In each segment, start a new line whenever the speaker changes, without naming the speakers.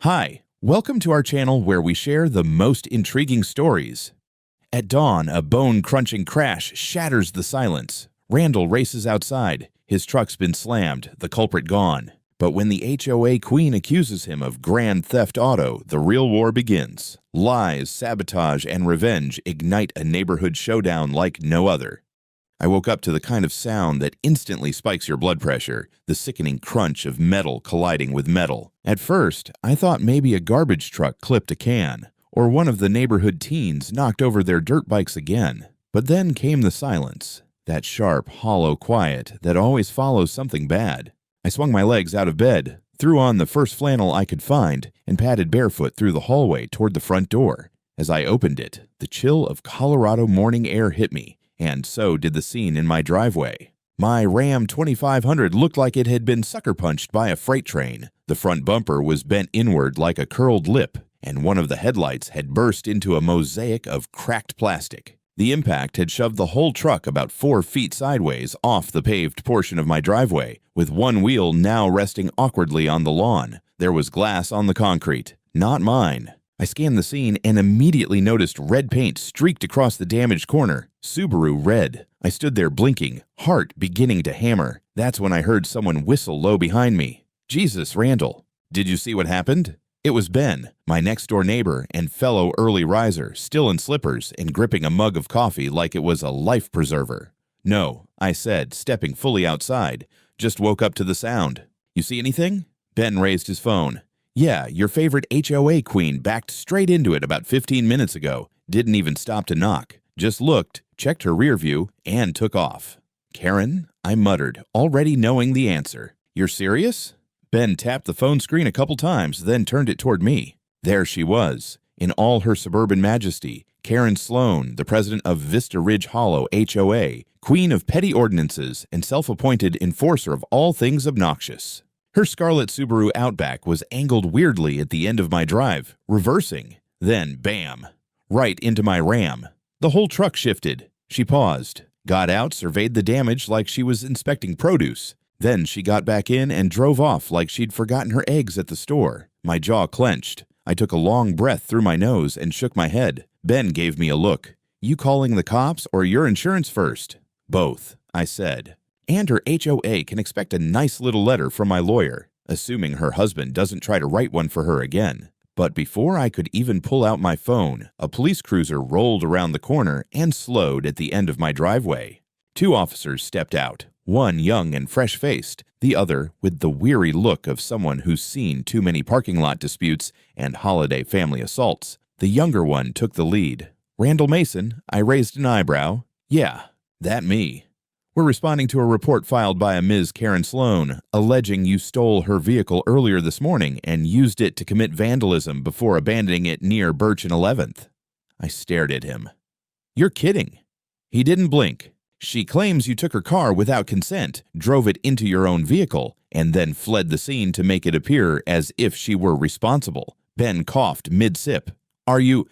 Hi, welcome to our channel where we share the most intriguing stories. At dawn, a bone-crunching crash shatters the silence. Randall races outside. His truck's been slammed, the culprit gone. But when the HOA queen accuses him of grand theft auto, the real war begins. Lies, sabotage, and revenge ignite a neighborhood showdown like no other. I woke up to the kind of sound that instantly spikes your blood pressure, the sickening crunch of metal colliding with metal. At first, I thought maybe a garbage truck clipped a can, or one of the neighborhood teens knocked over their dirt bikes again. But then came the silence, that sharp, hollow quiet that always follows something bad. I swung my legs out of bed, threw on the first flannel I could find, and padded barefoot through the hallway toward the front door. As I opened it, the chill of Colorado morning air hit me, and so did the scene in my driveway. My Ram 2500 looked like it had been sucker-punched by a freight train. The front bumper was bent inward like a curled lip, and one of the headlights had burst into a mosaic of cracked plastic. The impact had shoved the whole truck about 4 feet sideways off the paved portion of my driveway, with one wheel now resting awkwardly on the lawn. There was glass on the concrete, not mine. I scanned the scene and immediately noticed red paint streaked across the damaged corner. Subaru red. I stood there blinking, heart beginning to hammer. That's when I heard someone whistle low behind me. Jesus, Randall. Did you see what happened? It was Ben, my next-door neighbor and fellow early riser, still in slippers and gripping a mug of coffee like it was a life preserver. No, I said, stepping fully outside. Just woke up to the sound. You see anything? Ben raised his phone. Yeah, your favorite HOA queen backed straight into it about 15 minutes ago. Didn't even stop to knock. Just looked, checked her rear view, and took off. Karen? I muttered, already knowing the answer. You're serious? Ben tapped the phone screen a couple times, then turned it toward me. There she was, in all her suburban majesty. Karen Sloan, the president of Vista Ridge Hollow HOA, queen of petty ordinances and self-appointed enforcer of all things obnoxious. Her scarlet Subaru Outback was angled weirdly at the end of my drive, reversing. Then, bam! Right into my Ram. The whole truck shifted. She paused, got out, surveyed the damage like she was inspecting produce. Then she got back in and drove off like she'd forgotten her eggs at the store. My jaw clenched. I took a long breath through my nose and shook my head. Ben gave me a look. You calling the cops or your insurance first? Both, I said. And her HOA can expect a nice little letter from my lawyer, assuming her husband doesn't try to write one for her again. But before I could even pull out my phone, a police cruiser rolled around the corner and slowed at the end of my driveway. 2 officers stepped out, one young and fresh-faced, the other with the weary look of someone who's seen too many parking lot disputes and holiday family assaults. The younger one took the lead. Randall Mason, I raised an eyebrow. Yeah, that me. We're responding to a report filed by a Ms. Karen Sloan, alleging you stole her vehicle earlier this morning and used it to commit vandalism before abandoning it near Birch and 11th. I stared at him. You're kidding. He didn't blink. She claims you took her car without consent, drove it into your own vehicle, and then fled the scene to make it appear as if she were responsible. Ben coughed mid-sip. Are you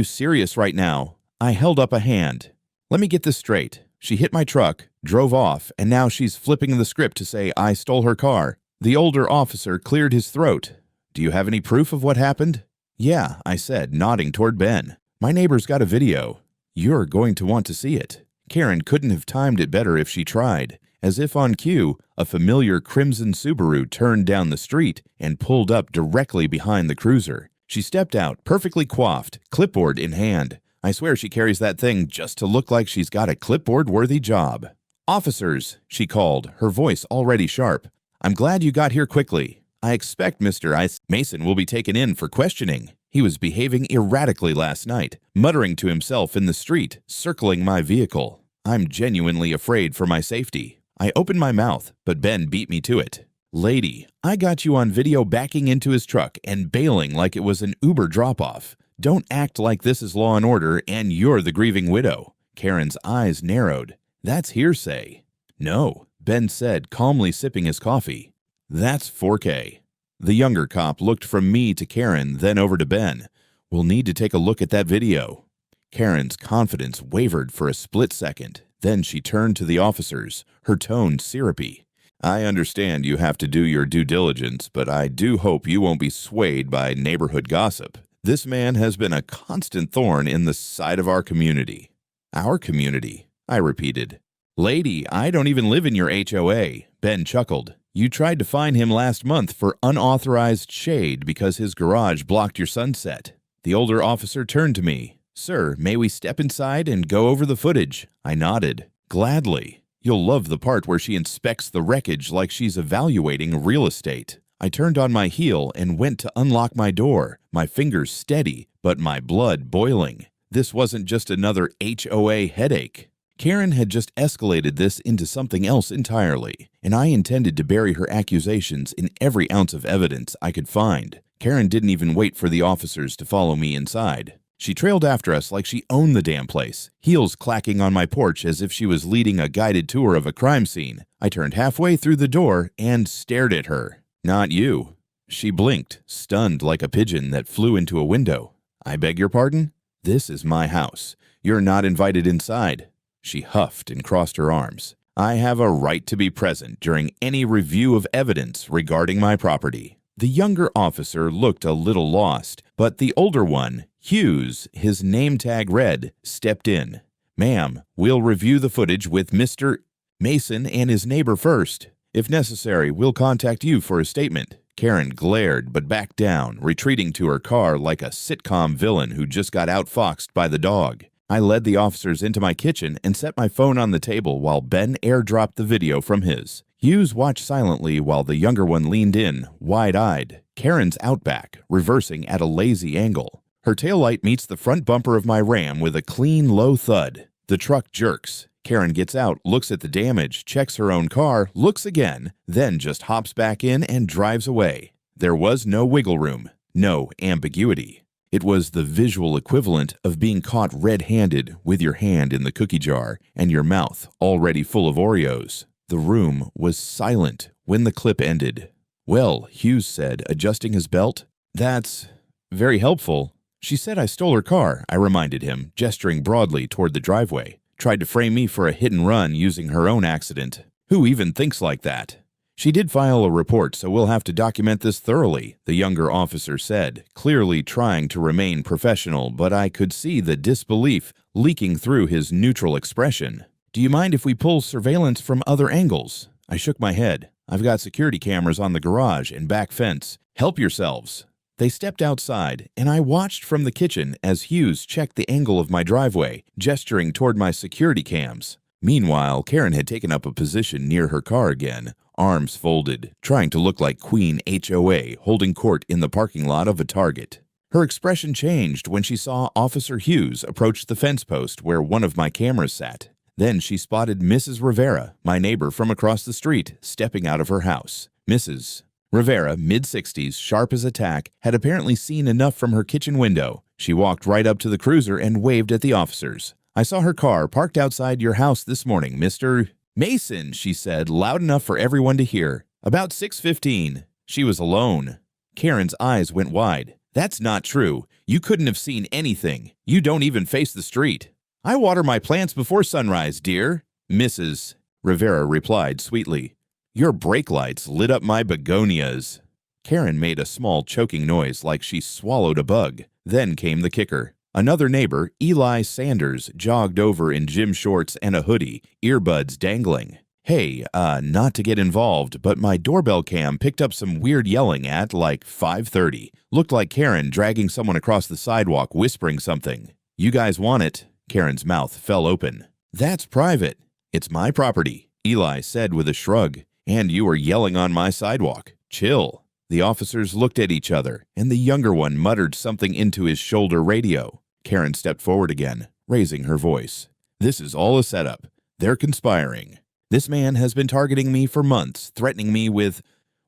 serious right now? I held up a hand. Let me get this straight. She hit my truck, drove off, and now she's flipping the script to say I stole her car. The older officer cleared his throat. Do you have any proof of what happened? Yeah, I said, nodding toward Ben. My neighbor's got a video. You're going to want to see it. Karen couldn't have timed it better if she tried. As if on cue, a familiar crimson Subaru turned down the street and pulled up directly behind the cruiser. She stepped out, perfectly coiffed, clipboard in hand. I swear she carries that thing just to look like she's got a clipboard-worthy job. Officers, she called, her voice already sharp. I'm glad you got here quickly. I expect Mr. Mason will be taken in for questioning. He was behaving erratically last night, muttering to himself in the street, circling my vehicle. I'm genuinely afraid for my safety. I opened my mouth, but Ben beat me to it. Lady, I got you on video backing into his truck and bailing like it was an Uber drop-off. Don't act like this is Law & Order and you're the grieving widow. Karen's eyes narrowed. That's hearsay. No, Ben said, calmly sipping his coffee. That's 4K. The younger cop looked from me to Karen, then over to Ben. We'll need to take a look at that video. Karen's confidence wavered for a split second. Then she turned to the officers, her tone syrupy. I understand you have to do your due diligence, but I do hope you won't be swayed by neighborhood gossip. This man has been a constant thorn in the side of our community. Our community, I repeated. Lady, I don't even live in your HOA, Ben chuckled. You tried to fine him last month for unauthorized shade because his garage blocked your sunset. The older officer turned to me. Sir, may we step inside and go over the footage? I nodded. Gladly. You'll love the part where she inspects the wreckage like she's evaluating real estate. I turned on my heel and went to unlock my door, my fingers steady, but my blood boiling. This wasn't just another HOA headache. Karen had just escalated this into something else entirely, and I intended to bury her accusations in every ounce of evidence I could find. Karen didn't even wait for the officers to follow me inside. She trailed after us like she owned the damn place, heels clacking on my porch as if she was leading a guided tour of a crime scene. I turned halfway through the door and stared at her. Not you. She blinked, stunned like a pigeon that flew into a window. I beg your pardon? This is my house. You're not invited inside. She huffed and crossed her arms. I have a right to be present during any review of evidence regarding my property. The younger officer looked a little lost, but the older one, Hughes, his name tag read, stepped in. Ma'am, we'll review the footage with Mr. Mason and his neighbor first. If necessary, we'll contact you for a statement. Karen glared but backed down, retreating to her car like a sitcom villain who just got outfoxed by the dog. I led the officers into my kitchen and set my phone on the table while Ben airdropped the video from his. Hughes watched silently while the younger one leaned in, wide-eyed. Karen's out back, reversing at a lazy angle. Her taillight meets the front bumper of my Ram with a clean, low thud. The truck jerks. Karen gets out, looks at the damage, checks her own car, looks again, then just hops back in and drives away. There was no wiggle room, no ambiguity. It was the visual equivalent of being caught red-handed with your hand in the cookie jar and your mouth already full of Oreos. The room was silent when the clip ended. Well, Hughes said, adjusting his belt. That's very helpful. She said I stole her car, I reminded him, gesturing broadly toward the driveway. Tried to frame me for a hit and run using her own accident. Who even thinks like that? She did file a report, so we'll have to document this thoroughly, the younger officer said, clearly trying to remain professional, but I could see the disbelief leaking through his neutral expression. Do you mind if we pull surveillance from other angles? I shook my head. I've got security cameras on the garage and back fence. Help yourselves. They stepped outside, and I watched from the kitchen as Hughes checked the angle of my driveway, gesturing toward my security cams. Meanwhile, Karen had taken up a position near her car again, arms folded, trying to look like Queen HOA holding court in the parking lot of a Target. Her expression changed when she saw Officer Hughes approach the fence post where one of my cameras sat. Then she spotted Mrs. Rivera, my neighbor from across the street, stepping out of her house. Mrs. Rivera, mid-60s, sharp as a tack, had apparently seen enough from her kitchen window. She walked right up to the cruiser and waved at the officers. I saw her car parked outside your house this morning, Mr. Mason, she said, loud enough for everyone to hear. About 6:15. She was alone. Karen's eyes went wide. That's not true. You couldn't have seen anything. You don't even face the street. I water my plants before sunrise, dear, Mrs. Rivera replied sweetly. Your brake lights lit up my begonias. Karen made a small choking noise like she swallowed a bug. Then came the kicker. Another neighbor, Eli Sanders, jogged over in gym shorts and a hoodie, earbuds dangling. Hey, not to get involved, but my doorbell cam picked up some weird yelling at, like, 5:30. Looked like Karen dragging someone across the sidewalk whispering something. You guys want it? Karen's mouth fell open. That's private. It's my property, Eli said with a shrug. And you were yelling on my sidewalk. Chill. The officers looked at each other, and the younger one muttered something into his shoulder radio. Karen stepped forward again, raising her voice. This is all a setup. They're conspiring. This man has been targeting me for months, threatening me with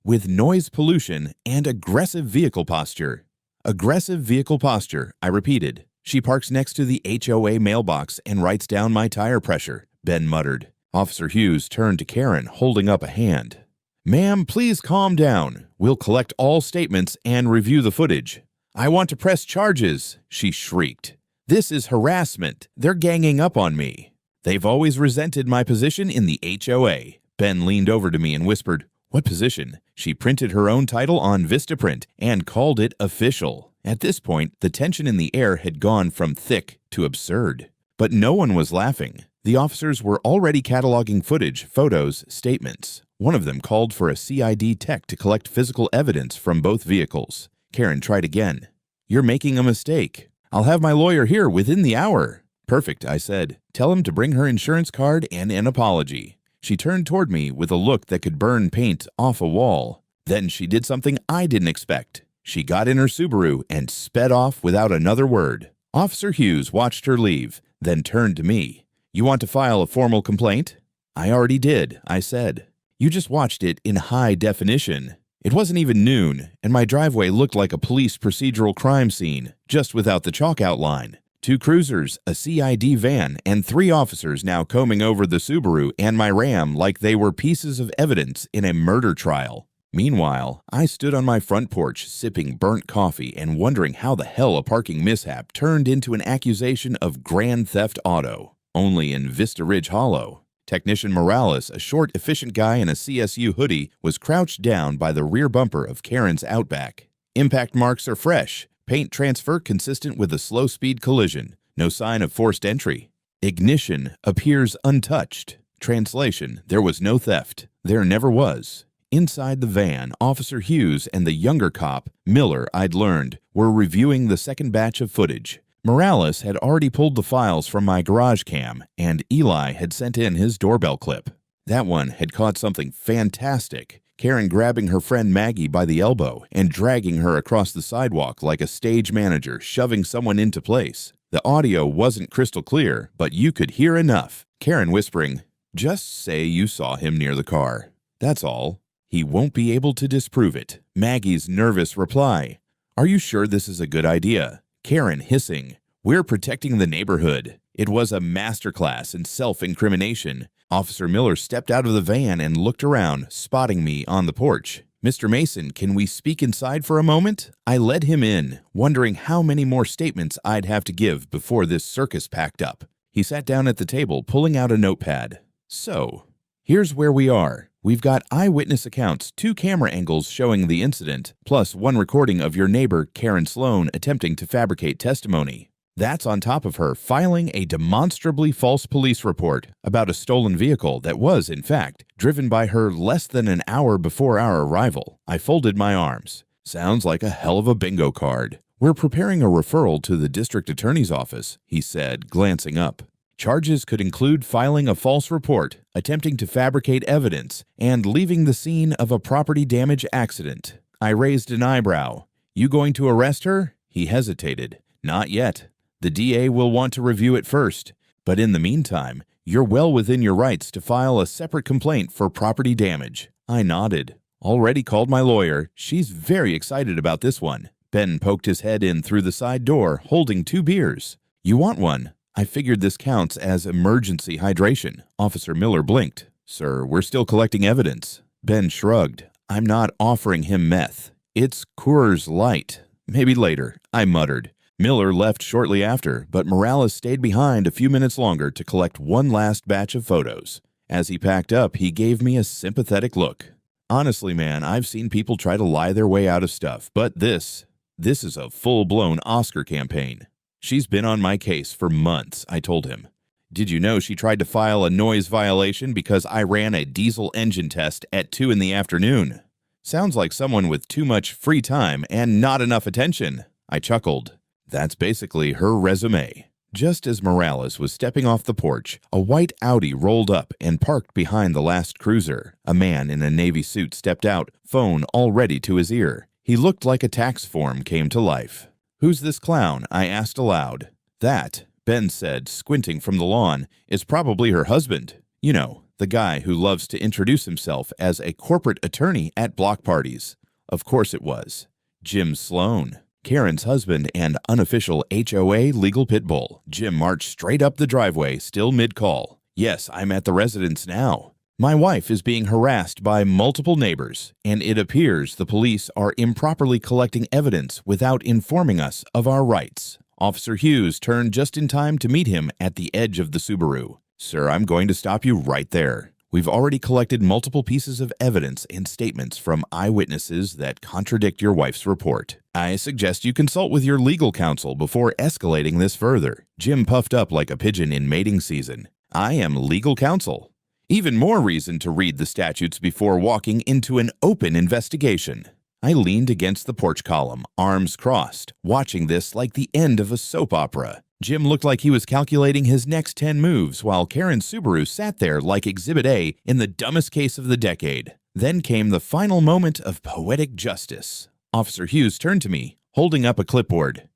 noise pollution and aggressive vehicle posture. Aggressive vehicle posture, I repeated. She parks next to the HOA mailbox and writes down my tire pressure, Ben muttered. Officer Hughes turned to Karen, holding up a hand. Ma'am, please calm down. We'll collect all statements and review the footage. I want to press charges, she shrieked. This is harassment. They're ganging up on me. They've always resented my position in the HOA. Ben leaned over to me and whispered, "What position?" She printed her own title on Vistaprint and called it official. At this point, the tension in the air had gone from thick to absurd. But no one was laughing. The officers were already cataloging footage, photos, statements. One of them called for a CID tech to collect physical evidence from both vehicles. Karen tried again. "You're making a mistake. I'll have my lawyer here within the hour." "Perfect," I said. "Tell him to bring her insurance card and an apology." She turned toward me with a look that could burn paint off a wall. Then she did something I didn't expect. She got in her Subaru and sped off without another word. Officer Hughes watched her leave, then turned to me. "You want to file a formal complaint?" "I already did," I said. "You just watched it in high definition." It wasn't even noon, and my driveway looked like a police procedural crime scene, just without the chalk outline. 2 cruisers, a CID van, and 3 officers now combing over the Subaru and my Ram like they were pieces of evidence in a murder trial. Meanwhile, I stood on my front porch sipping burnt coffee and wondering how the hell a parking mishap turned into an accusation of grand theft auto, only in Vista Ridge Hollow. Technician Morales, a short, efficient guy in a CSU hoodie, was crouched down by the rear bumper of Karen's Outback. Impact marks are fresh. Paint transfer consistent with a slow-speed collision. No sign of forced entry. Ignition appears untouched. Translation: there was no theft. There never was. Inside the van, Officer Hughes and the younger cop, Miller, I'd learned, were reviewing the second batch of footage. Morales had already pulled the files from my garage cam, and Eli had sent in his doorbell clip. That one had caught something fantastic. Karen grabbing her friend Maggie by the elbow and dragging her across the sidewalk like a stage manager shoving someone into place. The audio wasn't crystal clear, but you could hear enough. Karen whispering, "Just say you saw him near the car. That's all. He won't be able to disprove it." Maggie's nervous reply, "Are you sure this is a good idea?" Karen hissing, "We're protecting the neighborhood." It was a masterclass in self-incrimination. Officer Miller stepped out of the van and looked around, spotting me on the porch. "Mr. Mason, can we speak inside for a moment?" I led him in, wondering how many more statements I'd have to give before this circus packed up. He sat down at the table, pulling out a notepad. "So, here's where we are. We've got eyewitness accounts, 2 camera angles showing the incident, plus 1 recording of your neighbor, Karen Sloan, attempting to fabricate testimony. That's on top of her filing a demonstrably false police report about a stolen vehicle that was, in fact, driven by her less than an hour before our arrival." I folded my arms. "Sounds like a hell of a bingo card. We're preparing a referral to the district attorney's office," he said, glancing up. "Charges could include filing a false report, attempting to fabricate evidence, and leaving the scene of a property damage accident." I raised an eyebrow. "You going to arrest her?" He hesitated. "Not yet. The DA will want to review it first. But in the meantime, you're well within your rights to file a separate complaint for property damage." I nodded. "Already called my lawyer. She's very excited about this one." Ben poked his head in through the side door, holding 2 beers. "You want one?" I figured this counts as emergency hydration. Officer Miller blinked. "Sir, we're still collecting evidence." Ben shrugged. "I'm not offering him meth. It's Coors Light." "Maybe later," I muttered. Miller left shortly after, but Morales stayed behind a few minutes longer to collect one last batch of photos. As he packed up, he gave me a sympathetic look. "Honestly, man, I've seen people try to lie their way out of stuff, but this is a full-blown Oscar campaign." "She's been on my case for months," I told him. "Did you know she tried to file a noise violation because I ran a diesel engine test at 2 in the afternoon? Sounds like someone with too much free time and not enough attention." I chuckled. That's basically her resume. Just as Morales was stepping off the porch, a white Audi rolled up and parked behind the last cruiser. A man in a navy suit stepped out, phone already to his ear. He looked like a tax form came to life. "Who's this clown?" I asked aloud. "That," Ben said, squinting from the lawn, "is probably her husband. You know, the guy who loves to introduce himself as a corporate attorney at block parties." Of course it was. Jim Sloan. Karen's husband and unofficial HOA legal pit bull. Jim marched straight up the driveway, still mid-call. "Yes, I'm at the residence now. My wife is being harassed by multiple neighbors, and it appears the police are improperly collecting evidence without informing us of our rights." Officer Hughes turned just in time to meet him at the edge of the Subaru. "Sir, I'm going to stop you right there. We've already collected multiple pieces of evidence and statements from eyewitnesses that contradict your wife's report. I suggest you consult with your legal counsel before escalating this further. Jim puffed up like a pigeon in mating season. I am legal counsel. Even more reason to read the statutes before walking into an open investigation. I leaned against the porch column, arms crossed, watching this like the end of a soap opera. Jim looked like he was calculating his next 10 moves while Karen's Subaru sat there like Exhibit A in the dumbest case of the decade. Then came the final moment of poetic justice. Officer Hughes turned to me, holding up a clipboard.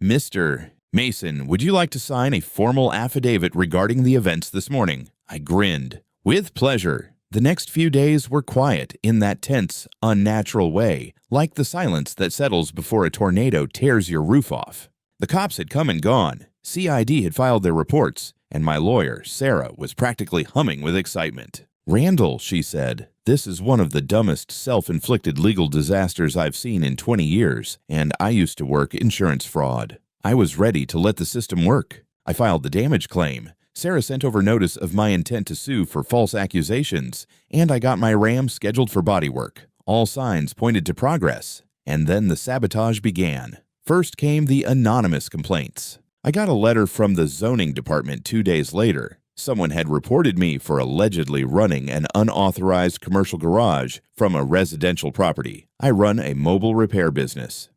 Mr. Mason, would you like to sign a formal affidavit regarding the events this morning? I grinned. With pleasure. The next few days were quiet in that tense, unnatural way, like the silence that settles before a tornado tears your roof off. The cops had come and gone, CID had filed their reports, and my lawyer, Sarah, was practically humming with excitement. Randall, she said, this is one of the dumbest self-inflicted legal disasters I've seen in 20 years, and I used to work insurance fraud. I was ready to let the system work. I filed the damage claim. Sarah sent over notice of my intent to sue for false accusations, and I got my Ram scheduled for bodywork. All signs pointed to progress, and then the sabotage began. First came the anonymous complaints. I got a letter from the zoning department 2 days later. Someone had reported me for allegedly running an unauthorized commercial garage from a residential property. I run a mobile repair business.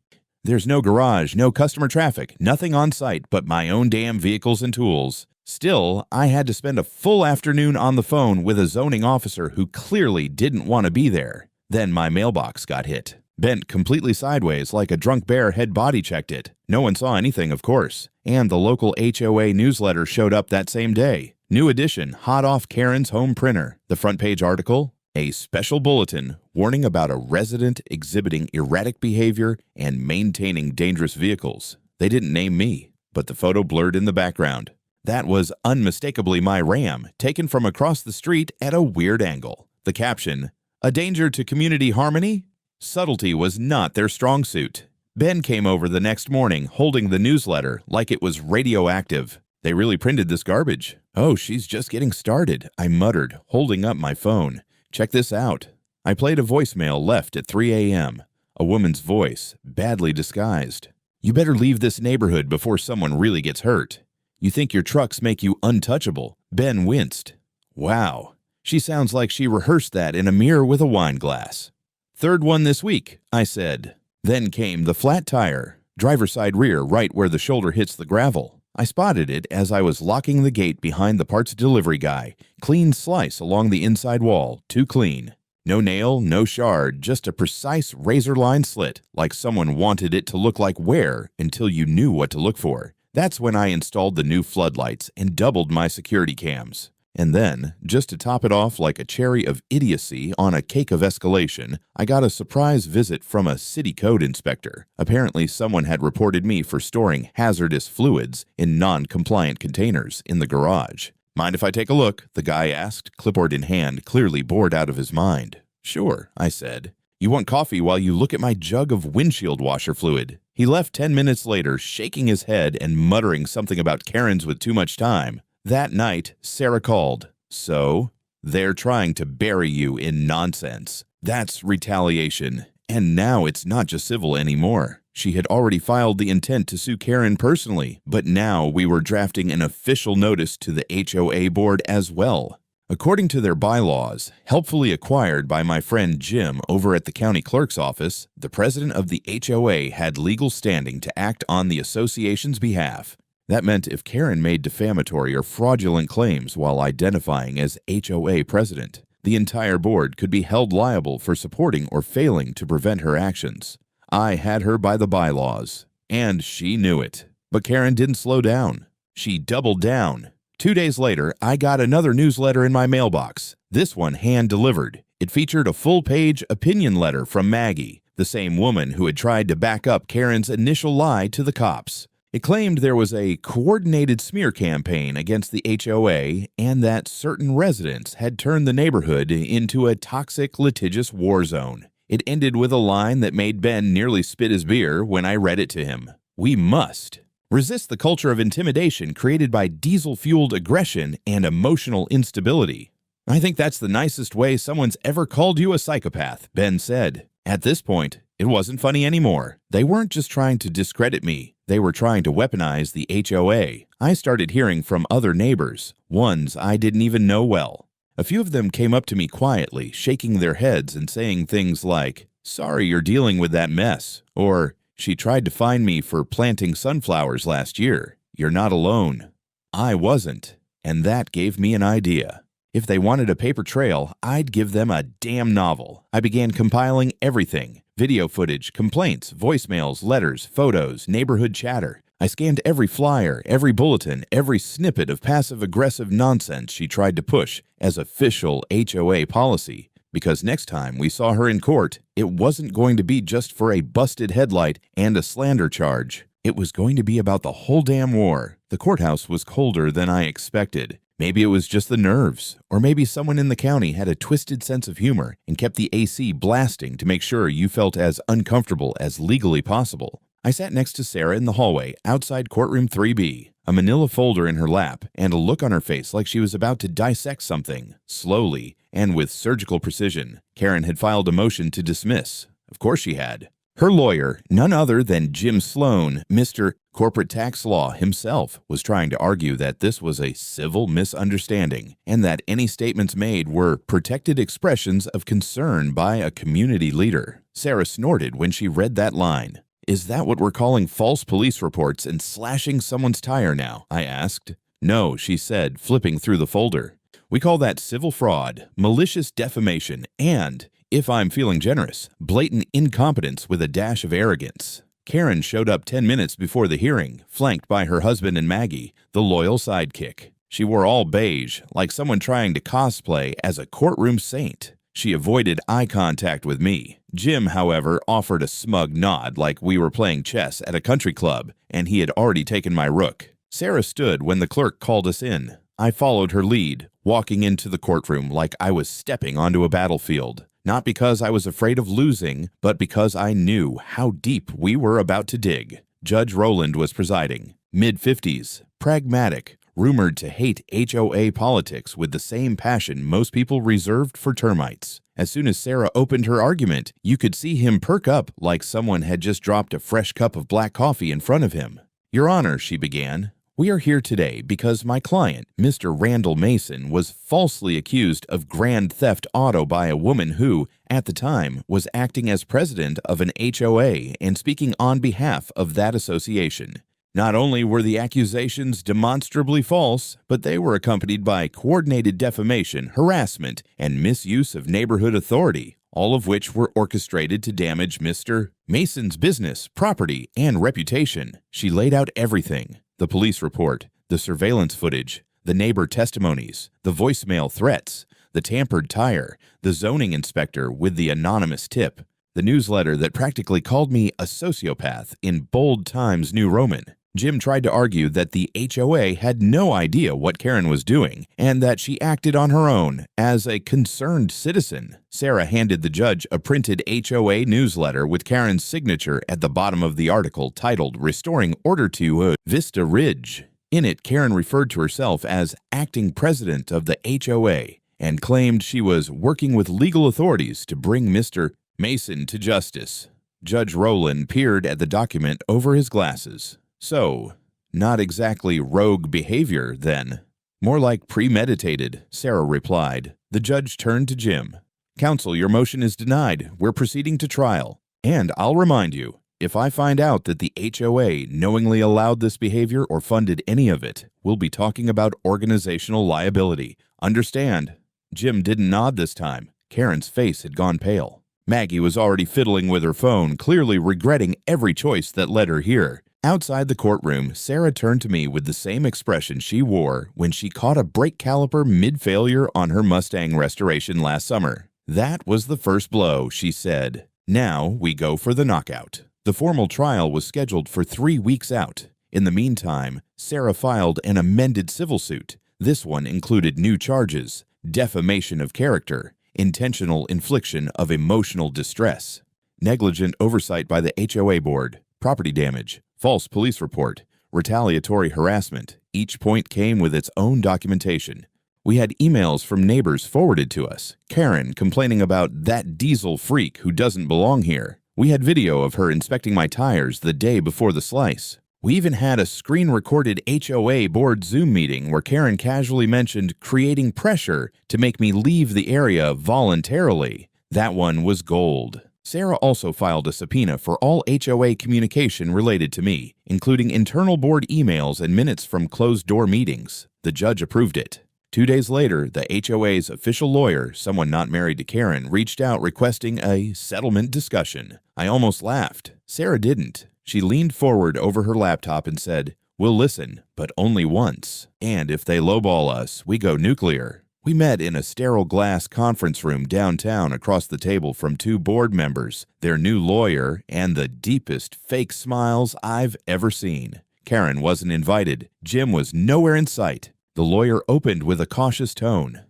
There's no garage, no customer traffic, nothing on site but my own damn vehicles and tools. Still, I had to spend a full afternoon on the phone with a zoning officer who clearly didn't want to be there. Then my mailbox got hit. Bent completely sideways like a drunk bear had body checked it. No one saw anything, of course. And the local HOA newsletter showed up that same day. New edition, hot off Karen's home printer. The front page article, a special bulletin warning about a resident exhibiting erratic behavior and maintaining dangerous vehicles. They didn't name me, but the photo blurred in the background. That was unmistakably my Ram, taken from across the street at a weird angle. The caption, a danger to community harmony? Subtlety was not their strong suit. Ben came over the next morning holding the newsletter like it was radioactive. They really printed this garbage. Oh, she's just getting started, I muttered, holding up my phone. Check this out. I played a voicemail left at 3 a.m. A woman's voice, badly disguised. You better leave this neighborhood before someone really gets hurt. You think your trucks make you untouchable. Ben winced. Wow. She sounds like she rehearsed that in a mirror with a wine glass. Third one this week, I said. Then came the flat tire, driver's side rear right where the shoulder hits the gravel. I spotted it as I was locking the gate behind the parts delivery guy. Clean slice along the inside wall, too clean. No nail, no shard, just a precise razor line slit, like someone wanted it to look like wear until you knew what to look for. That's when I installed the new floodlights and doubled my security cams. And then, just to top it off like a cherry of idiocy on a cake of escalation, I got a surprise visit from a city code inspector. Apparently, someone had reported me for storing hazardous fluids in non-compliant containers in the garage. Mind if I take a look? The guy asked, clipboard in hand, clearly bored out of his mind. Sure, I said. You want coffee while you look at my jug of windshield washer fluid? He left 10 minutes later, shaking his head and muttering something about Karens with too much time. That night, Sarah called. So, they're trying to bury you in nonsense. That's retaliation. And now it's not just civil anymore. She had already filed the intent to sue Karen personally, but now we were drafting an official notice to the HOA board as well. According to their bylaws, helpfully acquired by my friend Jim over at the county clerk's office, the president of the HOA had legal standing to act on the association's behalf. That meant if Karen made defamatory or fraudulent claims while identifying as HOA president, the entire board could be held liable for supporting or failing to prevent her actions. I had her by the bylaws, and she knew it. But Karen didn't slow down. She doubled down. 2 days later, I got another newsletter in my mailbox, this one hand-delivered. It featured a full-page opinion letter from Maggie, the same woman who had tried to back up Karen's initial lie to the cops. It claimed there was a coordinated smear campaign against the HOA and that certain residents had turned the neighborhood into a toxic, litigious war zone. It ended with a line that made Ben nearly spit his beer when I read it to him. We must resist the culture of intimidation created by diesel-fueled aggression and emotional instability. "I think that's the nicest way someone's ever called you a psychopath," Ben said. At this point, it wasn't funny anymore. They weren't just trying to discredit me. They were trying to weaponize the HOA. I started hearing from other neighbors, ones I didn't even know well. A few of them came up to me quietly, shaking their heads and saying things like, "Sorry you're dealing with that mess," or "She tried to find me for planting sunflowers last year. You're not alone." I wasn't, and that gave me an idea. If they wanted a paper trail, I'd give them a damn novel. I began compiling everything: video footage, complaints, voicemails, letters, photos, neighborhood chatter. I scanned every flyer, every bulletin, every snippet of passive-aggressive nonsense she tried to push as official HOA policy. Because next time we saw her in court, it wasn't going to be just for a busted headlight and a slander charge. It was going to be about the whole damn war. The courthouse was colder than I expected. Maybe it was just the nerves, or maybe someone in the county had a twisted sense of humor and kept the AC blasting to make sure you felt as uncomfortable as legally possible. I sat next to Sarah in the hallway outside courtroom 3B, a manila folder in her lap, and a look on her face like she was about to dissect something. Slowly, and with surgical precision, Karen had filed a motion to dismiss. Of course she had. Her lawyer, none other than Jim Sloan, Mr. Corporate Tax Law himself, was trying to argue that this was a civil misunderstanding and that any statements made were protected expressions of concern by a community leader. Sarah snorted when she read that line. "Is that what we're calling false police reports and slashing someone's tire now?" I asked. "No," she said, flipping through the folder. "We call that civil fraud, malicious defamation, and, if I'm feeling generous, blatant incompetence with a dash of arrogance." Karen showed up 10 minutes before the hearing, flanked by her husband and Maggie, the loyal sidekick. She wore all beige, like someone trying to cosplay as a courtroom saint. She avoided eye contact with me. Jim, however, offered a smug nod like we were playing chess at a country club, and he had already taken my rook. Sarah stood when the clerk called us in. I followed her lead, walking into the courtroom like I was stepping onto a battlefield. Not because I was afraid of losing, but because I knew how deep we were about to dig. Judge Rowland was presiding. Mid-50s, pragmatic, rumored to hate HOA politics with the same passion most people reserved for termites. As soon as Sarah opened her argument, you could see him perk up like someone had just dropped a fresh cup of black coffee in front of him. "Your Honor," she began, "we are here today because my client, Mr. Randall Mason, was falsely accused of grand theft auto by a woman who, at the time, was acting as president of an HOA and speaking on behalf of that association. Not only were the accusations demonstrably false, but they were accompanied by coordinated defamation, harassment, and misuse of neighborhood authority, all of which were orchestrated to damage Mr. Mason's business, property, and reputation." She laid out everything: the police report, the surveillance footage, the neighbor testimonies, the voicemail threats, the tampered tire, the zoning inspector with the anonymous tip, the newsletter that practically called me a sociopath in bold Times New Roman. Jim tried to argue that the HOA had no idea what Karen was doing and that she acted on her own as a concerned citizen. Sarah handed the judge a printed HOA newsletter with Karen's signature at the bottom of the article titled "Restoring Order to Vista Ridge." In it, Karen referred to herself as acting president of the HOA and claimed she was working with legal authorities to bring Mr. Mason to justice. Judge Rowland peered at the document over his glasses. "So, not exactly rogue behavior, then." "More like premeditated," Sarah replied. The judge turned to Jim. "Counsel, your motion is denied. We're proceeding to trial. And I'll remind you, if I find out that the HOA knowingly allowed this behavior or funded any of it, we'll be talking about organizational liability. Understand?" Jim didn't nod this time. Karen's face had gone pale. Maggie was already fiddling with her phone, clearly regretting every choice that led her here. Outside the courtroom, Sarah turned to me with the same expression she wore when she caught a brake caliper mid-failure on her Mustang restoration last summer. "That was the first blow," she said. "Now we go for the knockout." The formal trial was scheduled for 3 weeks out. In the meantime, Sarah filed an amended civil suit. This one included new charges: defamation of character, intentional infliction of emotional distress, negligent oversight by the HOA board, property damage, false police report, retaliatory harassment. Each point came with its own documentation. We had emails from neighbors forwarded to us. Karen complaining about that diesel freak who doesn't belong here. We had video of her inspecting my tires the day before the slice. We even had a screen-recorded HOA board Zoom meeting where Karen casually mentioned creating pressure to make me leave the area voluntarily. That one was gold. Sarah also filed a subpoena for all HOA communication related to me, including internal board emails and minutes from closed-door meetings. The judge approved it. 2 days later, the HOA's official lawyer, someone not married to Karen, reached out requesting a settlement discussion. I almost laughed. Sarah didn't. She leaned forward over her laptop and said, "We'll listen, but only once. And if they lowball us, we go nuclear." We met in a sterile glass conference room downtown across the table from 2 board members, their new lawyer, and the deepest fake smiles I've ever seen. Karen wasn't invited. Jim was nowhere in sight. The lawyer opened with a cautious tone.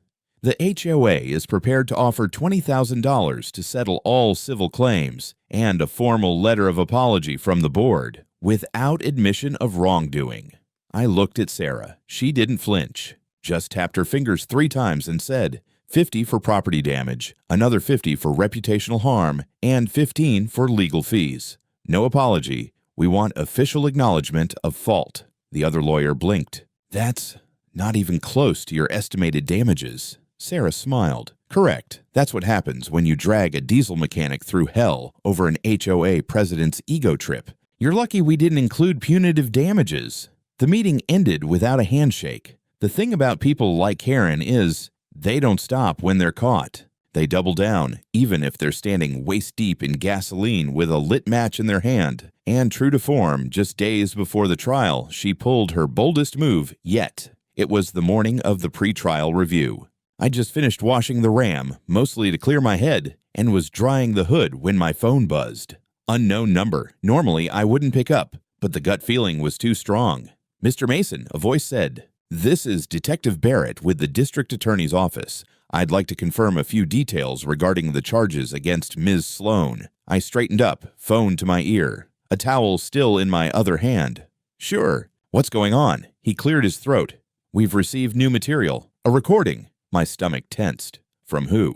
The HOA is prepared to offer $20,000 to settle all civil claims and a formal letter of apology from the board without admission of wrongdoing. I looked at Sarah. She didn't flinch, just tapped her fingers 3 times and said, 50 for property damage, another 50 for reputational harm, and 15 for legal fees. No apology. We want official acknowledgement of fault. The other lawyer blinked. That's not even close to your estimated damages. Sarah smiled. Correct. That's what happens when you drag a diesel mechanic through hell over an HOA president's ego trip. You're lucky we didn't include punitive damages. The meeting ended without a handshake. The thing about people like Karen is they don't stop when they're caught. They double down, even if they're standing waist-deep in gasoline with a lit match in their hand. And true to form, just days before the trial, she pulled her boldest move yet. It was the morning of the pre-trial review. I just finished washing the Ram, mostly to clear my head, and was drying the hood when my phone buzzed. Unknown number. Normally, I wouldn't pick up, but the gut feeling was too strong. "Mr. Mason," a voice said. "This is Detective Barrett with the District Attorney's Office. I'd like to confirm a few details regarding the charges against Ms. Sloan." I straightened up, phone to my ear, a towel still in my other hand. "Sure. What's going on?" He cleared his throat. "We've received new material. A recording." My stomach tensed. From who?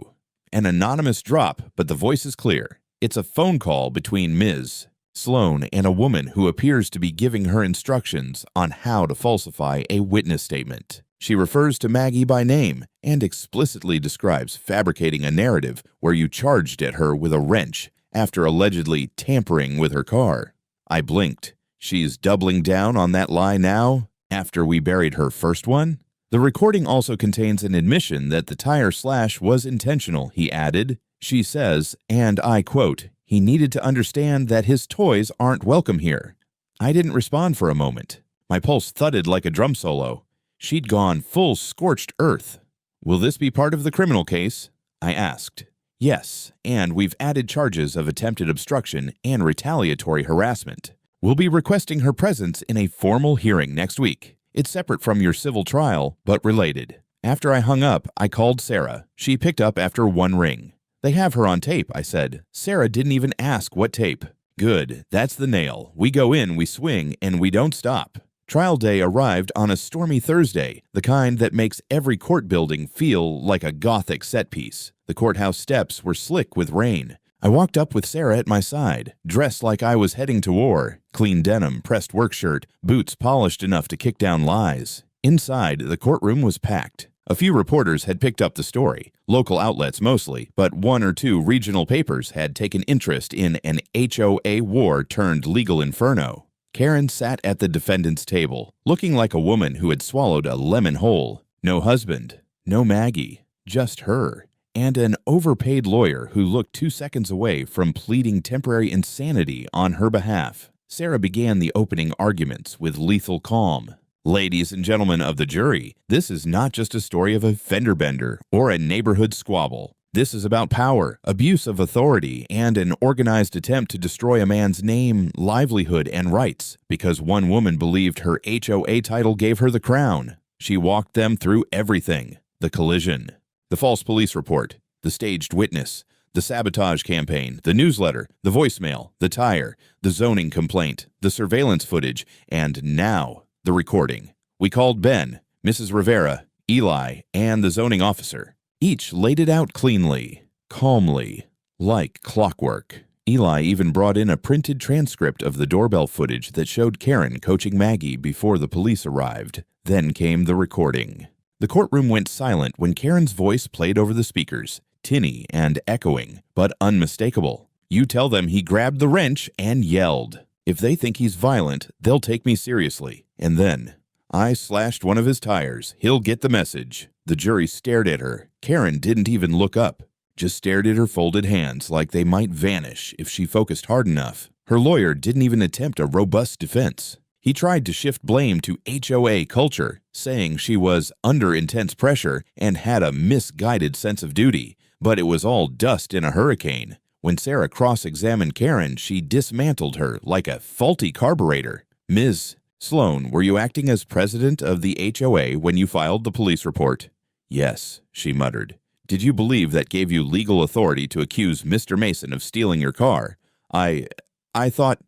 An anonymous drop, but the voice is clear. It's a phone call between Ms. Sloan and a woman who appears to be giving her instructions on how to falsify a witness statement. She refers to Maggie by name and explicitly describes fabricating a narrative where you charged at her with a wrench after allegedly tampering with her car. I blinked. She's doubling down on that lie now, after we buried her first one? The recording also contains an admission that the tire slash was intentional, he added. She says, and I quote, "He needed to understand that his toys aren't welcome here." I didn't respond for a moment. My pulse thudded like a drum solo. She'd gone full scorched earth. "Will this be part of the criminal case?" I asked. "Yes, and we've added charges of attempted obstruction and retaliatory harassment. We'll be requesting her presence in a formal hearing next week. It's separate from your civil trial, but related." After I hung up, I called Sarah. She picked up after 1 ring. "They have her on tape," I said. Sarah didn't even ask what tape. "Good, that's the nail. We go in, we swing, and we don't stop." Trial day arrived on a stormy Thursday, the kind that makes every court building feel like a Gothic set piece. The courthouse steps were slick with rain. I walked up with Sarah at my side, dressed like I was heading to war. Clean denim, pressed work shirt, boots polished enough to kick down lies. Inside, the courtroom was packed. A few reporters had picked up the story, local outlets mostly, but 1 or 2 regional papers had taken interest in an HOA war turned legal inferno. Karen sat at the defendant's table, looking like a woman who had swallowed a lemon whole. No husband, no Maggie, just her. And an overpaid lawyer who looked 2 seconds away from pleading temporary insanity on her behalf. Sarah began the opening arguments with lethal calm. "Ladies and gentlemen of the jury, this is not just a story of a fender bender or a neighborhood squabble. This is about power, abuse of authority, and an organized attempt to destroy a man's name, livelihood, and rights because one woman believed her HOA title gave her the crown. She walked them through everything. The collision, the false police report, the staged witness, the sabotage campaign, the newsletter, the voicemail, the tire, the zoning complaint, the surveillance footage, and now the recording. We called Ben, Mrs. Rivera, Eli, and the zoning officer. Each laid it out cleanly, calmly, like clockwork. Eli even brought in a printed transcript of the doorbell footage that showed Karen coaching Maggie before the police arrived. Then came the recording. The courtroom went silent when Karen's voice played over the speakers, tinny and echoing, but unmistakable. You tell them he grabbed the wrench and yelled. If they think he's violent, they'll take me seriously. And then, I slashed one of his tires. He'll get the message. The jury stared at her. Karen didn't even look up, just stared at her folded hands like they might vanish if she focused hard enough. Her lawyer didn't even attempt a robust defense. He tried to shift blame to HOA culture, saying she was under intense pressure and had a misguided sense of duty, but it was all dust in a hurricane. When Sarah cross-examined Karen, she dismantled her like a faulty carburetor. Ms. Sloan, were you acting as president of the HOA when you filed the police report? Yes, she muttered. Did you believe that gave you legal authority to accuse Mr. Mason of stealing your car? I thought...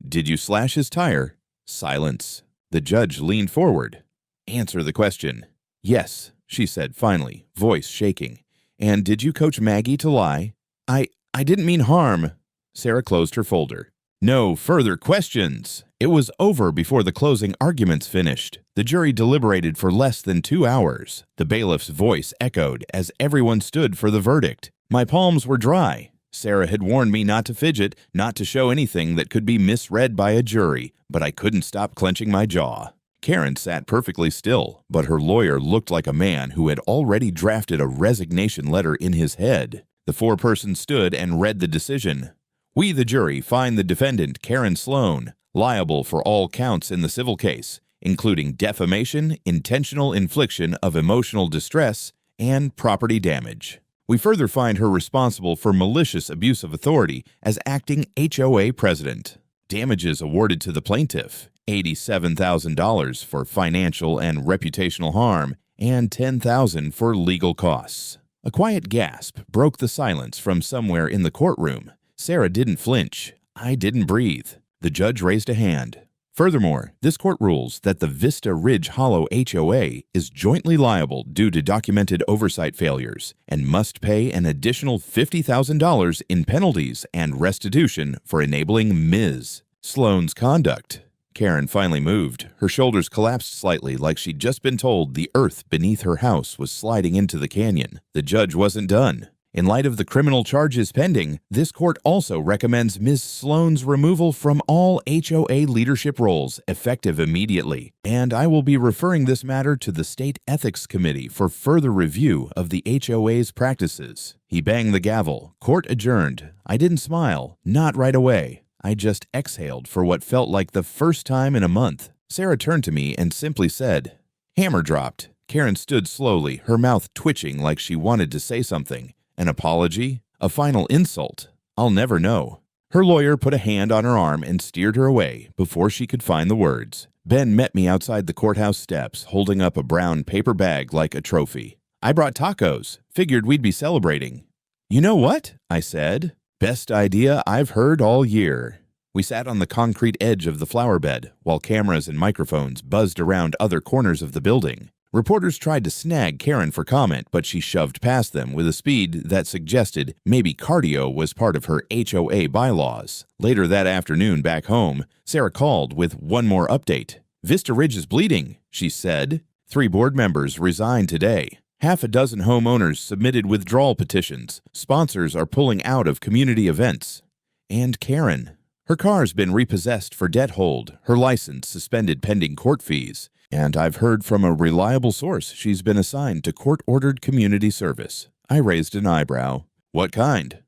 Did you slash his tire? Silence. The judge leaned forward. Answer the question. Yes, she said finally, voice shaking. And did you coach Maggie to lie? I didn't mean harm. Sarah closed her folder. No further questions. It was over before the closing arguments finished. The jury deliberated for less than 2 hours. The bailiff's voice echoed as everyone stood for the verdict. My palms were dry. Sarah had warned me not to fidget, not to show anything that could be misread by a jury, but I couldn't stop clenching my jaw. Karen sat perfectly still, but her lawyer looked like a man who had already drafted a resignation letter in his head. The foreperson stood and read the decision. We, the jury, find the defendant, Karen Sloan, liable for all counts in the civil case, including defamation, intentional infliction of emotional distress, and property damage. We further find her responsible for malicious abuse of authority as acting HOA president. Damages awarded to the plaintiff, $87,000 for financial and reputational harm, and $10,000 for legal costs. A quiet gasp broke the silence from somewhere in the courtroom. Sarah didn't flinch. I didn't breathe. The judge raised a hand. Furthermore, this court rules that the Vista Ridge Hollow HOA is jointly liable due to documented oversight failures and must pay an additional $50,000 in penalties and restitution for enabling Ms. Sloan's conduct. Karen finally moved. Her shoulders collapsed slightly like she'd just been told the earth beneath her house was sliding into the canyon. The judge wasn't done. In light of the criminal charges pending, this court also recommends Ms. Sloan's removal from all HOA leadership roles, effective immediately. And I will be referring this matter to the State Ethics Committee for further review of the HOA's practices. He banged the gavel. Court adjourned. I didn't smile. Not right away. I just exhaled for what felt like the first time in a month. Sarah turned to me and simply said, Hammer dropped. Karen stood slowly, her mouth twitching like she wanted to say something. An apology? A final insult? I'll never know. Her lawyer put a hand on her arm and steered her away before she could find the words. Ben met me outside the courthouse steps, holding up a brown paper bag like a trophy. I brought tacos. Figured we'd be celebrating. You know what? I said. Best idea I've heard all year. We sat on the concrete edge of the flower bed while cameras and microphones buzzed around other corners of the building. Reporters tried to snag Karen for comment, but she shoved past them with a speed that suggested maybe cardio was part of her HOA bylaws. Later that afternoon back home, Sarah called with one more update. Vista Ridge is bleeding, she said. 3 board members resigned today. Half a dozen homeowners submitted withdrawal petitions. Sponsors are pulling out of community events. And Karen. Her car's been repossessed for debt hold, her license suspended pending court fees. And I've heard from a reliable source she's been assigned to court-ordered community service. I raised an eyebrow. What kind?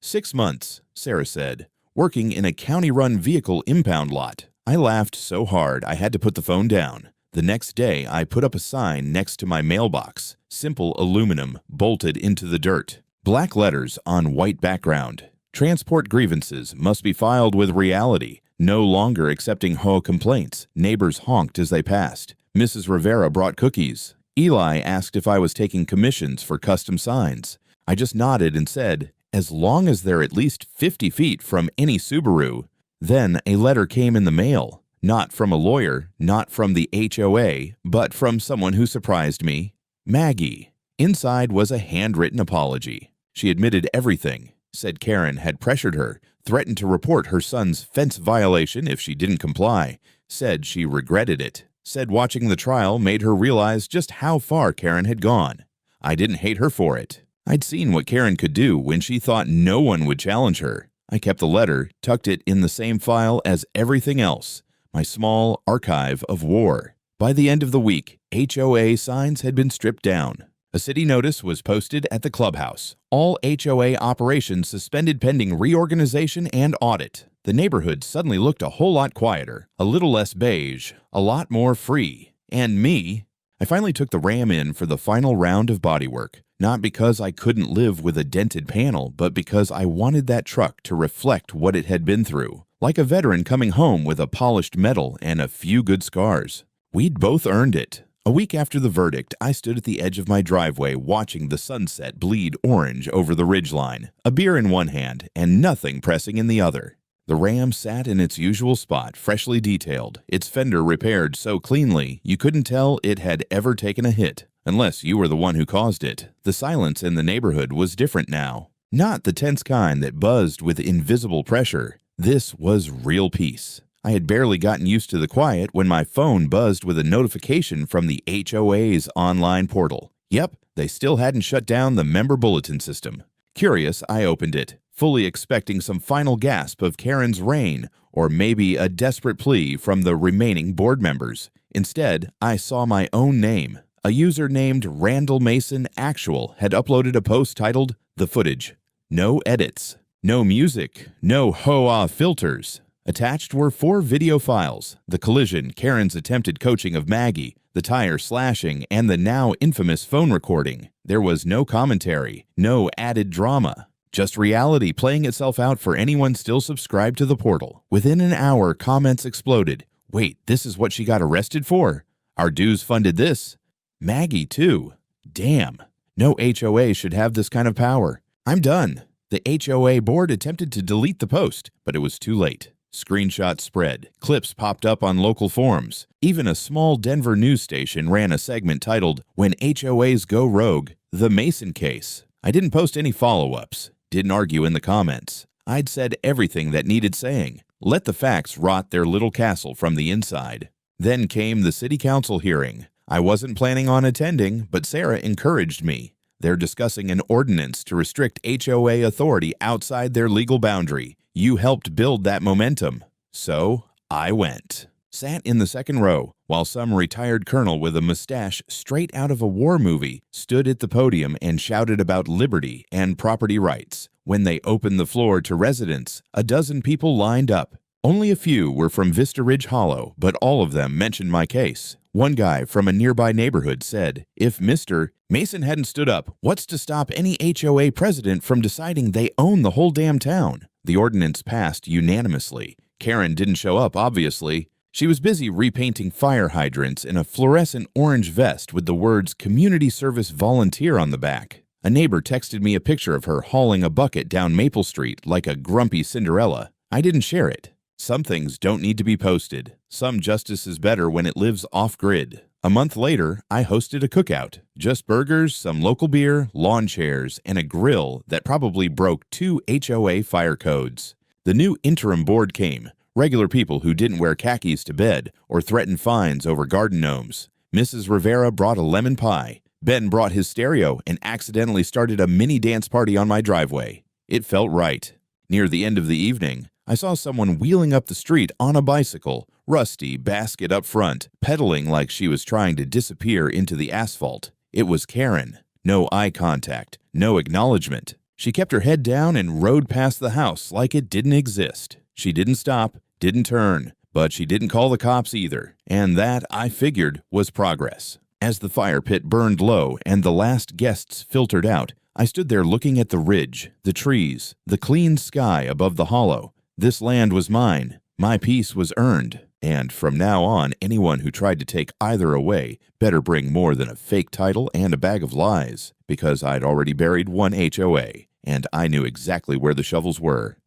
6 months, Sarah said, working in a county-run vehicle impound lot. I laughed so hard I had to put the phone down. The next day, I put up a sign next to my mailbox, simple aluminum bolted into the dirt, black letters on white background. Transport grievances must be filed with reality. No longer accepting HOA complaints. Neighbors honked as they passed. Mrs. Rivera brought cookies. Eli asked if I was taking commissions for custom signs. I just nodded and said, as long as they're at least 50 feet from any Subaru. Then a letter came in the mail. Not from a lawyer, not from the HOA, but from someone who surprised me. Maggie. Inside was a handwritten apology. She admitted everything, said Karen had pressured her, threatened to report her son's fence violation if she didn't comply, said she regretted it, said watching the trial made her realize just how far Karen had gone. I didn't hate her for it. I'd seen what Karen could do when she thought no one would challenge her. I kept the letter, tucked it in the same file as everything else, my small archive of war. By the end of the week, HOA signs had been stripped down. A city notice was posted at the clubhouse. All HOA operations suspended pending reorganization and audit. The neighborhood suddenly looked a whole lot quieter, a little less beige, a lot more free. And me, I finally took the Ram in for the final round of bodywork. Not because I couldn't live with a dented panel, but because I wanted that truck to reflect what it had been through, like a veteran coming home with a polished medal and a few good scars. We'd both earned it. A week after the verdict, I stood at the edge of my driveway watching the sunset bleed orange over the ridgeline, a beer in one hand and nothing pressing in the other. The Ram sat in its usual spot, freshly detailed, its fender repaired so cleanly you couldn't tell it had ever taken a hit. Unless you were the one who caused it. The silence in the neighborhood was different now. Not the tense kind that buzzed with invisible pressure. This was real peace. I had barely gotten used to the quiet when my phone buzzed with a notification from the HOA's online portal. Yep, they still hadn't shut down the member bulletin system. Curious, I opened it, fully expecting some final gasp of Karen's reign, or maybe a desperate plea from the remaining board members. Instead, I saw my own name. A user named Randall Mason Actual had uploaded a post titled, "The Footage." No edits, no music, no HOA filters. Attached were 4 video files: the collision, Karen's attempted coaching of Maggie, the tire slashing, and the now infamous phone recording. There was no commentary, no added drama. Just reality playing itself out for anyone still subscribed to the portal. Within an hour, comments exploded. Wait, this is what she got arrested for? Our dues funded this. Maggie, too. Damn. No HOA should have this kind of power. I'm done. The HOA board attempted to delete the post, but it was too late. Screenshots spread. Clips popped up on local forums. Even a small Denver news station ran a segment titled, "When HOAs Go Rogue, the Mason Case." I didn't post any follow-ups. Didn't argue in the comments. I'd said everything that needed saying. Let the facts rot their little castle from the inside. Then came the city council hearing. I wasn't planning on attending, but Sarah encouraged me. They're discussing an ordinance to restrict HOA authority outside their legal boundary. You helped build that momentum. So, I went. Sat in the second row, while some retired colonel with a mustache straight out of a war movie stood at the podium and shouted about liberty and property rights. When they opened the floor to residents, a dozen people lined up. Only a few were from Vista Ridge Hollow, but all of them mentioned my case. One guy from a nearby neighborhood said, if Mr. Mason hadn't stood up, what's to stop any HOA president from deciding they own the whole damn town? The ordinance passed unanimously. Karen didn't show up, obviously. She was busy repainting fire hydrants in a fluorescent orange vest with the words Community Service Volunteer on the back. A neighbor texted me a picture of her hauling a bucket down Maple Street like a grumpy Cinderella. I didn't share it. Some things don't need to be posted. Some justice is better when it lives off-grid. A month later, I hosted a cookout. Just burgers, some local beer, lawn chairs, and a grill that probably broke 2 HOA fire codes. The new interim board came. Regular people who didn't wear khakis to bed or threaten fines over garden gnomes. Mrs. Rivera brought a lemon pie. Ben brought his stereo and accidentally started a mini dance party on my driveway. It felt right. Near the end of the evening, I saw someone wheeling up the street on a bicycle, rusty basket up front, pedaling like she was trying to disappear into the asphalt. It was Karen. No eye contact, no acknowledgement. She kept her head down and rode past the house like it didn't exist. She didn't stop, didn't turn, but she didn't call the cops either. And that, I figured, was progress. As the fire pit burned low and the last guests filtered out, I stood there looking at the ridge, the trees, the clean sky above the hollow. This land was mine. My peace was earned. And from now on, anyone who tried to take either away better bring more than a fake title and a bag of lies, because I'd already buried one HOA, and I knew exactly where the shovels were.